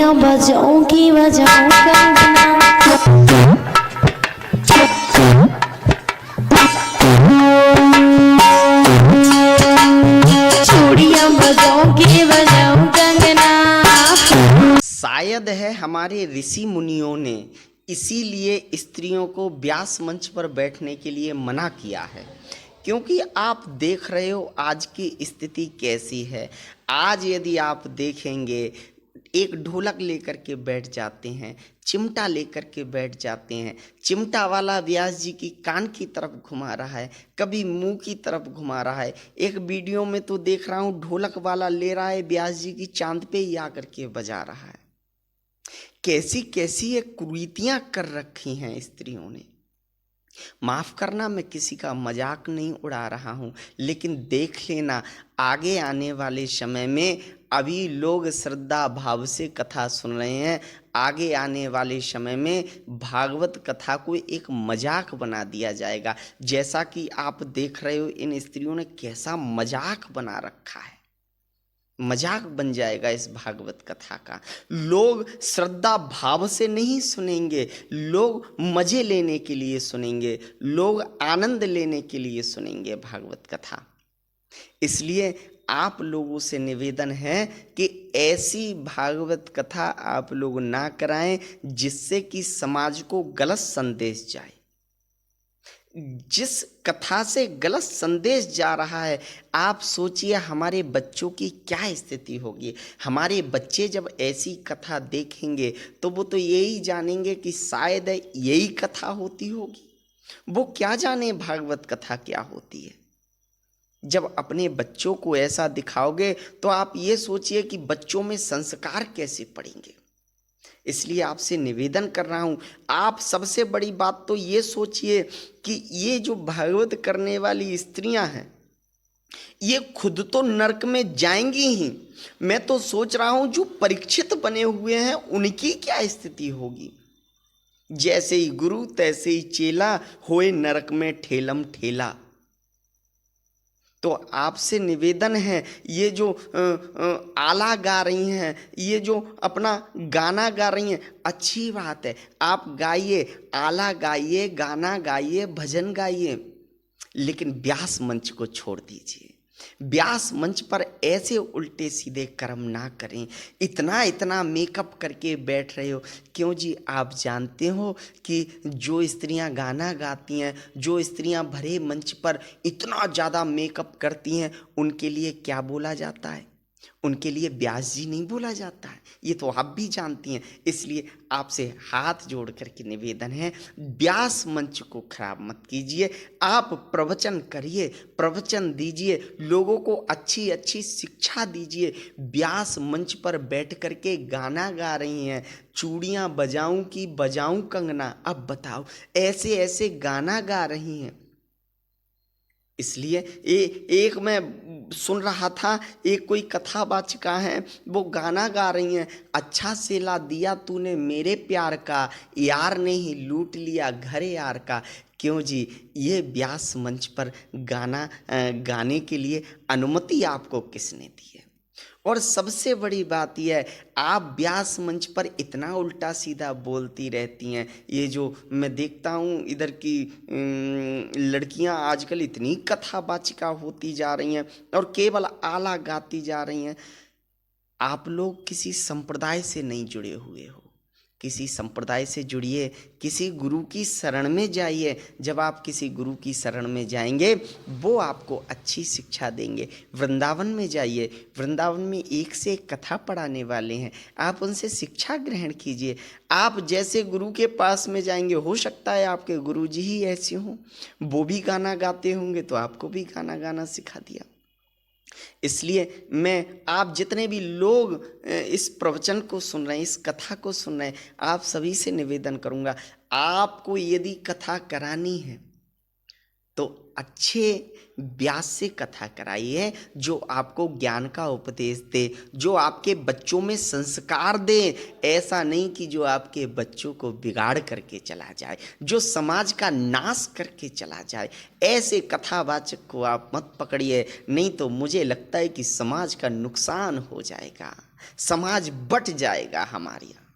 चूड़ियां बजाऊंगी बजाऊं कंगना। चूड़ियां बजाऊंगी बजाऊं कंगना। शायद है हमारे ऋषि मुनियों ने इसीलिए स्त्रियों को व्यास मंच पर बैठने के लिए मना किया है, क्योंकि आप देख रहे हो आज की स्थिति कैसी है। आज यदि आप देखेंगे, एक ढोलक लेकर के बैठ जाते हैं, चिमटा लेकर के बैठ जाते हैं, चिमटा वाला व्यास जी की कान की तरफ घुमा रहा है, कभी मुंह की तरफ घुमा रहा है। एक वीडियो में तो देख रहा हूँ ढोलक वाला ले रहा है व्यास जी की चांद पे ही आकर के बजा रहा है। कैसी कैसी ये कुरीतियां कर रखी हैं स्त्रियों ने। माफ करना, मैं किसी का मजाक नहीं उड़ा रहा हूं, लेकिन देख लेना आगे आने वाले समय में अभी लोग श्रद्धा भाव से कथा सुन रहे हैं, आगे आने वाले समय में भागवत कथा को एक मजाक बना दिया जाएगा। जैसा कि आप देख रहे हो इन स्त्रियों ने कैसा मजाक बना रखा है, मजाक बन जाएगा इस भागवत कथा का। लोग श्रद्धा भाव से नहीं सुनेंगे, लोग मजे लेने के लिए सुनेंगे, लोग आनंद लेने के लिए सुनेंगे भागवत कथा। इसलिए आप लोगों से निवेदन है कि ऐसी भागवत कथा आप लोग ना कराएं जिससे कि समाज को गलत संदेश जाए। जिस कथा से गलत संदेश जा रहा है, आप सोचिए हमारे बच्चों की क्या स्थिति होगी। हमारे बच्चे जब ऐसी कथा देखेंगे तो वो तो यही जानेंगे कि शायद यही कथा होती होगी। वो क्या जाने भागवत कथा क्या होती है। जब अपने बच्चों को ऐसा दिखाओगे तो आप ये सोचिए कि बच्चों में संस्कार कैसे पड़ेंगे। इसलिए आपसे निवेदन कर रहा हूं, आप सबसे बड़ी बात तो ये सोचिए कि ये जो भागवत करने वाली स्त्रियां हैं ये खुद तो नरक में जाएंगी ही। मैं तो सोच रहा हूं जो परीक्षित बने हुए हैं उनकी क्या स्थिति होगी। जैसे ही गुरु तैसे ही चेला, होए नरक में ठेलम ठेला। तो आपसे निवेदन है, ये जो आला गा रही हैं, ये जो अपना गाना गा रही हैं, अच्छी बात है, आप गाइए, आला गाइए, गाना गाइए, भजन गाइए, लेकिन व्यास मंच को छोड़ दीजिए। व्यास मंच पर ऐसे उल्टे सीधे कर्म ना करें। इतना इतना मेकअप करके बैठ रहे हो क्यों जी। आप जानते हो कि जो स्त्रियां गाना गाती हैं, जो स्त्रियां भरे मंच पर इतना ज़्यादा मेकअप करती हैं, उनके लिए क्या बोला जाता है? उनके लिए व्यास जी नहीं बोला जाता है। ये तो आप भी जानती हैं। इसलिए आपसे हाथ जोड़ करके निवेदन है, व्यास मंच को खराब मत कीजिए। आप प्रवचन करिए, प्रवचन दीजिए, लोगों को अच्छी अच्छी शिक्षा दीजिए। व्यास मंच पर बैठ करके गाना गा रही हैं, चूड़ियाँ बजाऊं कि बजाऊं कंगना। अब बताओ, ऐसे ऐसे गाना गा रही हैं। इसलिए एक मैं सुन रहा था, एक कोई कथावाचिका है, वो गाना गा रही हैं, अच्छा सेला दिया तूने मेरे प्यार का, यार ने ही लूट लिया घर यार का। क्यों जी, ये व्यास मंच पर गाना गाने के लिए अनुमति आपको किसने दी है? और सबसे बड़ी बात यह है, आप व्यास मंच पर इतना उल्टा सीधा बोलती रहती हैं। ये जो मैं देखता हूँ इधर की लड़कियां आजकल इतनी कथावाचिका होती जा रही हैं और केवल आला गाती जा रही हैं। आप लोग किसी संप्रदाय से नहीं जुड़े हुए हो, किसी संप्रदाय से जुड़िए, किसी गुरु की शरण में जाइए। जब आप किसी गुरु की शरण में जाएंगे वो आपको अच्छी शिक्षा देंगे। वृंदावन में जाइए, वृंदावन में एक से एक कथा पढ़ाने वाले हैं, आप उनसे शिक्षा ग्रहण कीजिए। आप जैसे गुरु के पास में जाएंगे, हो सकता है आपके गुरु जी ही ऐसे हों, वो भी गाना गाते होंगे तो आपको भी गाना गाना सिखा दिया। इसलिए मैं, आप जितने भी लोग इस प्रवचन को सुन रहे हैं, इस कथा को सुन रहे हैं, आप सभी से निवेदन करूंगा, आपको यदि कथा करानी है तो अच्छे व्यास से कथा कराइए जो आपको ज्ञान का उपदेश दे, जो आपके बच्चों में संस्कार दे। ऐसा नहीं कि जो आपके बच्चों को बिगाड़ करके चला जाए, जो समाज का नाश करके चला जाए। ऐसे कथावाचक को आप मत पकड़िए, नहीं तो मुझे लगता है कि समाज का नुकसान हो जाएगा, समाज बट जाएगा हमारे यहाँ।